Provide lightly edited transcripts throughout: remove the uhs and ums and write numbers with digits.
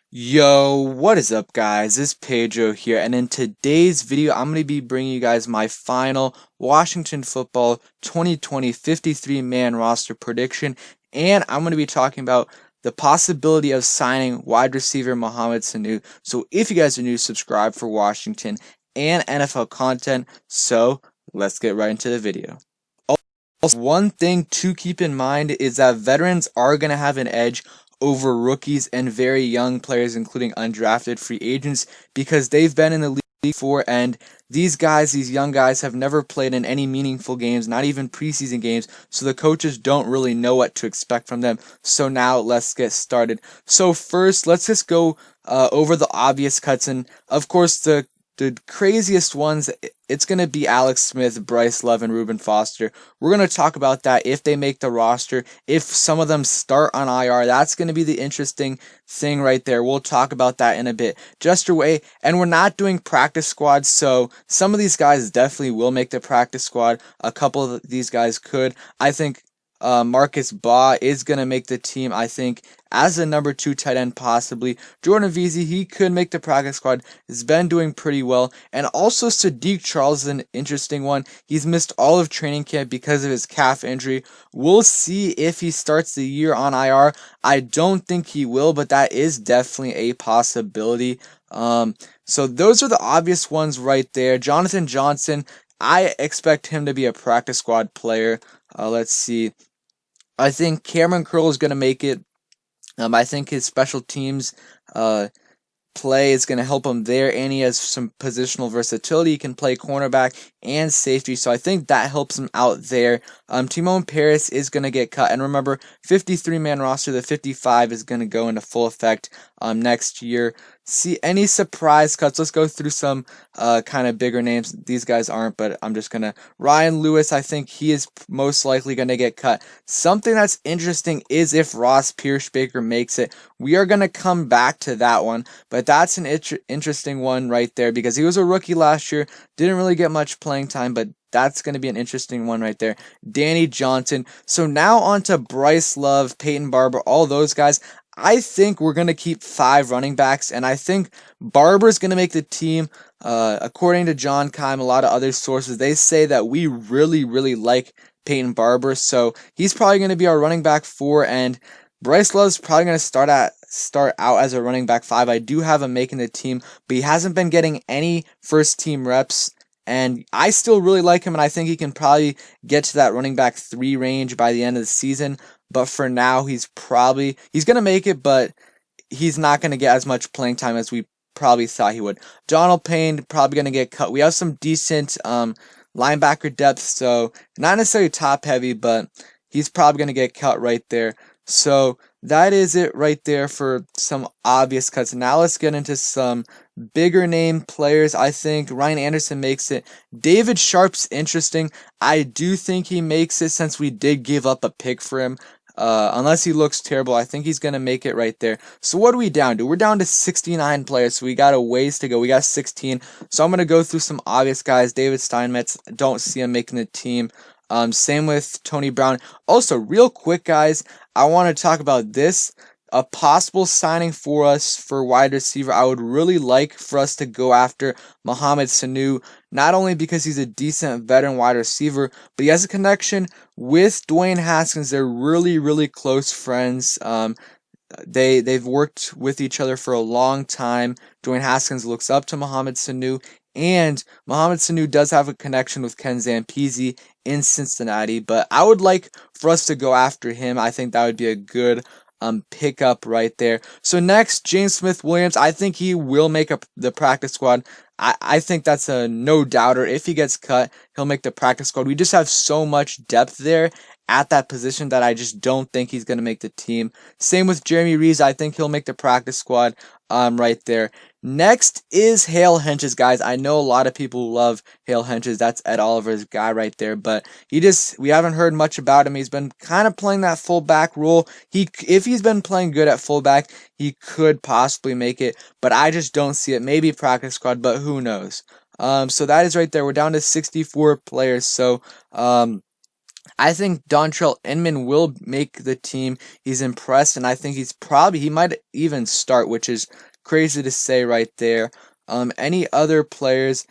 Yo, what is up guys? It's Pedro here, and in today's video I'm going to be bringing you guys my final Washington Football 2020 53-man roster prediction, and I'm going to be talking about the possibility of signing wide receiver Mohamed Sanu. So if you guys are new, subscribe for Washington and NFL content. So let's get right into the video. Also, one thing to keep in mind is that veterans are going to have an edge over rookies and very young players, including undrafted free agents, because they've been in the league before, and these young guys have never played in any meaningful games, not even preseason games, so the coaches don't really know what to expect from them. So now let's get started. So first, let's just go over the obvious cuts, and of course the craziest ones, it's going to be Alex Smith, Bryce Love, and Reuben Foster. We're going to talk about that if they make the roster. If some of them start on IR, that's going to be the interesting thing right there. We'll talk about that in a bit. Just your way, and we're not doing practice squads, so some of these guys definitely will make the practice squad. A couple of these guys could. I think Marcus Baugh is going to make the team, I think, as a number 2 tight end possibly. Jordan Veazey, he could make the practice squad. Has been doing pretty well. And also Sadiq Charles is an interesting one. He's missed all of training camp because of his calf injury. We'll see if he starts the year on IR. I don't think he will, but that is definitely a possibility. So those are the obvious ones right there. Jonathan Johnson, I expect him to be a practice squad player. Let's see. I think Cameron Curl is going to make it. I think his special teams play is going to help him there, and he has some positional versatility. He can play cornerback and safety, so I think that helps him out there. Timon Paris is going to get cut, and remember, 53-man roster, the 55 is going to go into full effect next year. See any surprise cuts? Let's go through some kind of bigger names. These guys aren't, but I'm just gonna. Ryan Lewis, I think he is most likely gonna get cut. Something that's interesting is if Ross Pierschbaker makes it. We are gonna come back to that one, but that's an interesting one right there because he was a rookie last year, didn't really get much playing time, but that's going to be an interesting one right there. Danny Johnson. So now on to Bryce Love, Peyton Barber, all those guys. I think we're going to keep 5 running backs, and I think Barber's going to make the team. According to John Keim, a lot of other sources, they say that we really, really like Peyton Barber, so he's probably going to be our running back 4, and Bryce Love's probably going to start out as a running back 5. I do have him making the team, but he hasn't been getting any first team reps. And I still really like him, and I think he can probably get to that running back 3 range by the end of the season. But for now, he's going to make it, but he's not going to get as much playing time as we probably thought he would. Donald Payne probably going to get cut. We have some decent linebacker depth, so not necessarily top heavy, but he's probably going to get cut right there. So that is it right there for some obvious cuts. Now let's get into some bigger name players. I think Ryan Anderson makes it. David Sharp's interesting. I do think he makes it since we did give up a pick for him. Unless he looks terrible, I think he's going to make it right there. So what are we down to? We're down to 69 players, so we got a ways to go. We got 16. So I'm going to go through some obvious guys. David Steinmetz, don't see him making the team. Same with Tony Brown. Also, real quick, guys, I want to talk about this. A possible signing for us for wide receiver. I would really like for us to go after Mohamed Sanu, not only because he's a decent veteran wide receiver, but he has a connection with Dwayne Haskins. They're really, really close friends. They've worked with each other for a long time. Dwayne Haskins looks up to Mohamed Sanu, and Mohamed Sanu does have a connection with Ken Zampese in Cincinnati, but I would like for us to go after him. I think that would be a good pick up right there. So next, James Smith-Williams. I think he will make the practice squad. I think that's a no-doubter. If he gets cut, he'll make the practice squad. We just have so much depth there at that position that I just don't think he's going to make the team. Same with Jeremy Reeves. I think he'll make the practice squad right there. Next is Hale Henches, guys. I know a lot of people love Hale Henches. That's Ed Oliver's guy right there, but we haven't heard much about him. He's been kind of playing that fullback role. If he's been playing good at fullback, he could possibly make it, but I just don't see it. Maybe practice squad, but who knows? So that is right there. We're down to 64 players. So, I think Dontrell Inman will make the team. He's impressed, and I think he might even start, which is crazy to say right there. Any other players?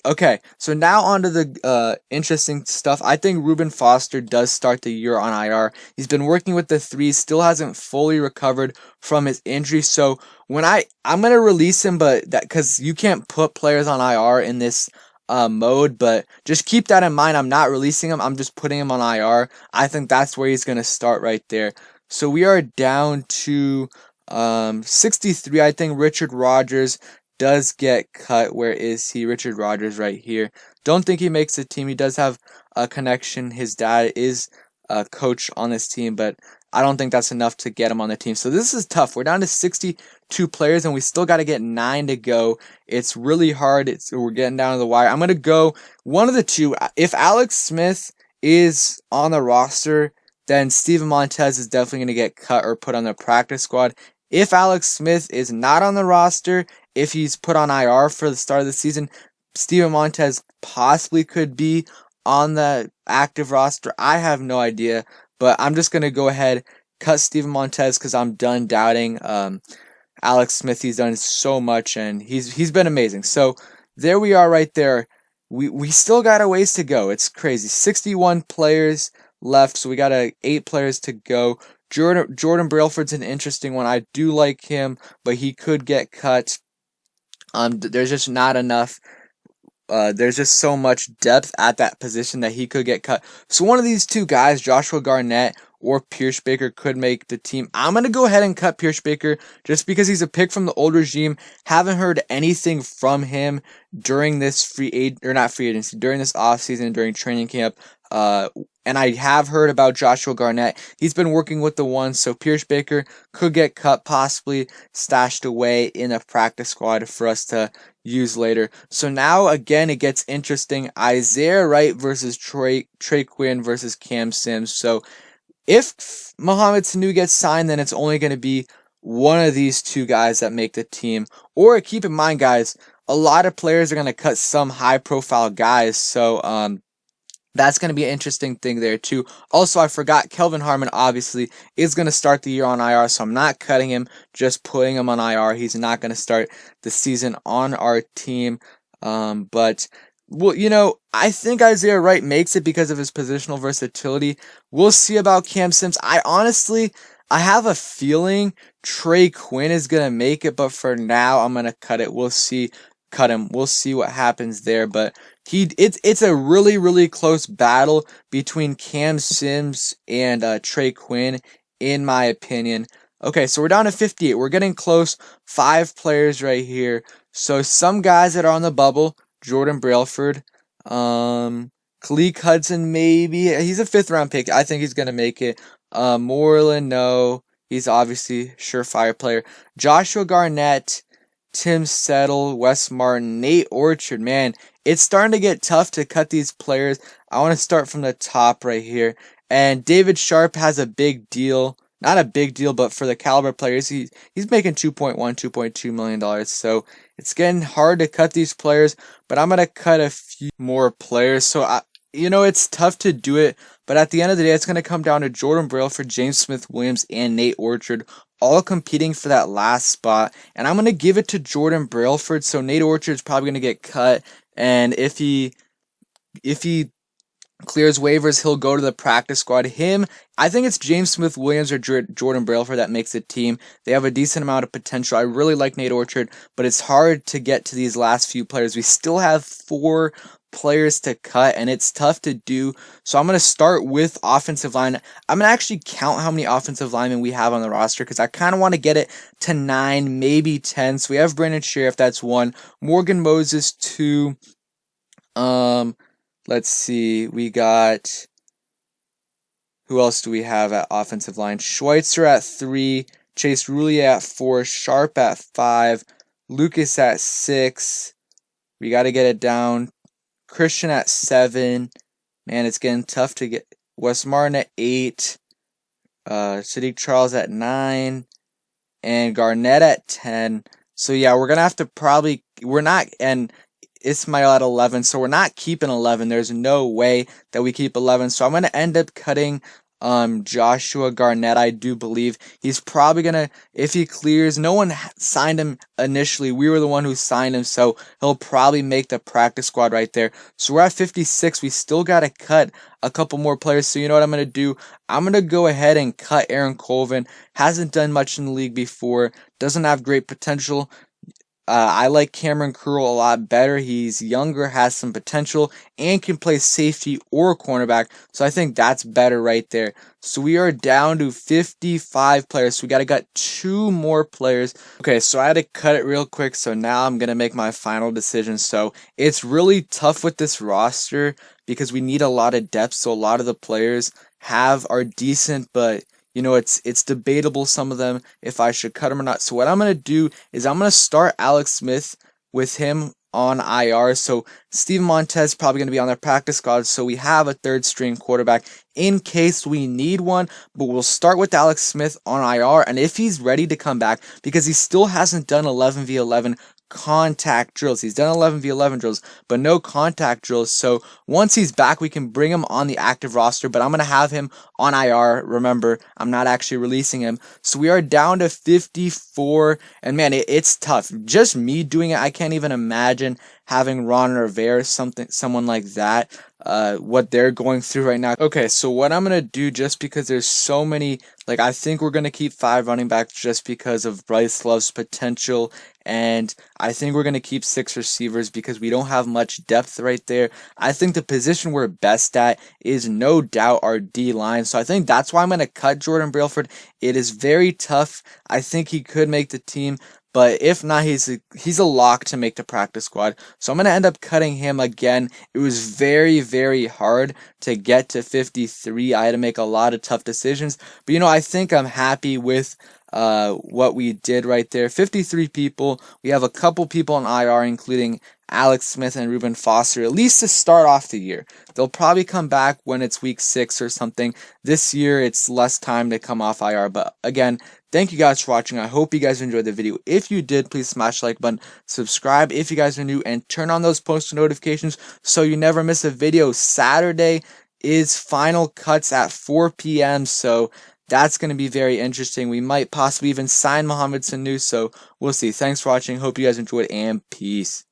Okay, so now on to the interesting stuff. I think Reuben Foster does start the year on IR. He's been working with the three, still hasn't fully recovered from his injury. So when I'm gonna release him, but that because you can't put players on IR in this mode, but just keep that in mind. I'm not releasing him. I'm just putting him on IR. I think that's where he's going to start right there. So we are down to 63. I think Richard Rodgers does get cut. Where is he? Richard Rodgers right here. Don't think he makes the team. He does have a connection. His dad is a coach on this team, but I don't think that's enough to get him on the team. So this is tough. We're down to 62 players, and we still got to get 9 to go. It's really hard. We're getting down to the wire. I'm going to go one of the two. If Alex Smith is on the roster, then Steven Montez is definitely going to get cut or put on the practice squad. If Alex Smith is not on the roster, if he's put on IR for the start of the season, Steven Montez possibly could be on the active roster. I have no idea, but I'm just going to go ahead, cut Steven Montez because I'm done doubting Alex Smith. He's done so much, and he's been amazing. So there we are right there. We still got a ways to go. It's crazy. 61 players left, so we got 8 players to go. Jordan Brailford's an interesting one. I do like him, but he could get cut. There's just not enough. There's just so much depth at that position that he could get cut. So one of these two guys, Joshua Garnett or Pierce Baker, could make the team. I'm going to go ahead and cut Pierce Baker just because he's a pick from the old regime. Haven't heard anything from him during this during this offseason, during training camp. And I have heard about Joshua Garnett. He's been working with the ones, so Pierce Baker could get cut, possibly stashed away in a practice squad for us to use later. So now again it gets interesting. Isaiah Wright versus Trey Quinn versus Cam Sims. So if Mohamed Sanu gets signed, then it's only going to be one of these two guys that make the team. Or keep in mind, guys, a lot of players are going to cut some high profile guys. So that's going to be an interesting thing there too. Also, I forgot Kelvin Harmon obviously is going to start the year on IR, so I'm not cutting him, just putting him on IR. He's not going to start the season on our team. But well, I think Isaiah Wright makes it because of his positional versatility. We'll see about Cam Sims. I have a feeling Trey Quinn is going to make it, but for now I'm going to cut it. We'll see. Cut him. We'll see what happens there, but it's a really, really close battle between Cam Sims and Trey Quinn, in my opinion. Okay, so we're down to 58. We're getting close. 5 players right here. So some guys that are on the bubble: Jordan Brailford, Khaleke Hudson, maybe he's a 5th round pick. I think he's gonna make it. Moreland, no, he's obviously surefire player. Joshua Garnett, Tim Settle, Wes Martin, Nate Orchard. Man, it's starting to get tough to cut these players. I want to start from the top right here. And David Sharp has a big deal. Not a big deal, but for the caliber players, he's making $2.2 million. So it's getting hard to cut these players, but I'm going to cut a few more players. So, it's tough to do it, but at the end of the day, it's going to come down to Jordan Brailford, James Smith-Williams, and Nate Orchard, all competing for that last spot. And I'm going to give it to Jordan Brailford, so Nate Orchard's probably going to get cut. And if he clears waivers, he'll go to the practice squad. I think it's James Smith-Williams or Jordan Brailford that makes the team. They have a decent amount of potential. I really like Nate Orchard, but it's hard to get to these last few players. We still have 4 players to cut, and it's tough to do. So I'm going to start with offensive line. I'm going to actually count how many offensive linemen we have on the roster because I kind of want to get it to 9, maybe 10. So we have Brandon Sheriff, that's 1. Morgan Moses, 2. Let's see. We got, who else do we have at offensive line? Schweitzer at 3, Chase Rulli at 4, Sharp at 5, Lucas at 6. We got to get it down. Christian at 7. Man, it's getting tough to get. Wes Martin at 8. Sadiq Charles at 9. And Garnett at 10. So yeah, we're going to have to Ismail at 11, so we're not keeping 11. There's no way that we keep 11, so I'm going to end up cutting Joshua Garnett. I do believe he's probably gonna, if he clears, no one signed him initially, we were the one who signed him, so he'll probably make the practice squad right there. So we're at 56. We still gotta cut a couple more players, so you know what I'm gonna do? I'm gonna go ahead and cut Aaron Colvin. Hasn't done much in the league before, doesn't have great potential. I like Cameron Curl a lot better. He's younger, has some potential, and can play safety or cornerback. So I think that's better right there. So we are down to 55 players. So we got to cut 2 more players. Okay, so I had to cut it real quick. So now I'm going to make my final decision. So it's really tough with this roster because we need a lot of depth. So a lot of the players are decent, but you know, it's debatable, some of them, if I should cut him or not. So what I'm going to do is I'm going to start Alex Smith with him on IR. So Steve Montez probably going to be on their practice squad. So we have a third string quarterback in case we need one. But we'll start with Alex Smith on IR. And if he's ready to come back, because he still hasn't done 11v11 contact drills. He's done 11v11 drills, but no contact drills. So once he's back, we can bring him on the active roster, but I'm going to have him on IR. Remember, I'm not actually releasing him. So we are down to 54, and man, it's tough. Just me doing it, I can't even imagine having Ron Rivera, someone like that, what they're going through right now. Okay, so what I'm going to do, just because there's so many, like, I think we're going to keep 5 running backs just because of Bryce Love's potential, and I think we're going to keep 6 receivers because we don't have much depth right there. I think the position we're best at is no doubt our D-line, so I think that's why I'm going to cut Jordan Brailford. It is very tough. I think he could make the team, but if not, he's a lock to make the practice squad. So I'm going to end up cutting him again. It was very, very hard to get to 53. I had to make a lot of tough decisions. But, you know, I think I'm happy with what we did right there. 53 people. We have a couple people on IR, including Alex Smith and Reuben Foster, at least to start off the year. They'll probably come back when it's week 6 or something. This year, it's less time to come off IR. But again, thank you guys for watching. I hope you guys enjoyed the video. If you did, please smash the like button, subscribe if you guys are new, and turn on those post notifications so you never miss a video. Saturday is final cuts at 4 p.m. So that's going to be very interesting. We might possibly even sign Mohamed Sanu, so we'll see. Thanks for watching. Hope you guys enjoyed, and peace.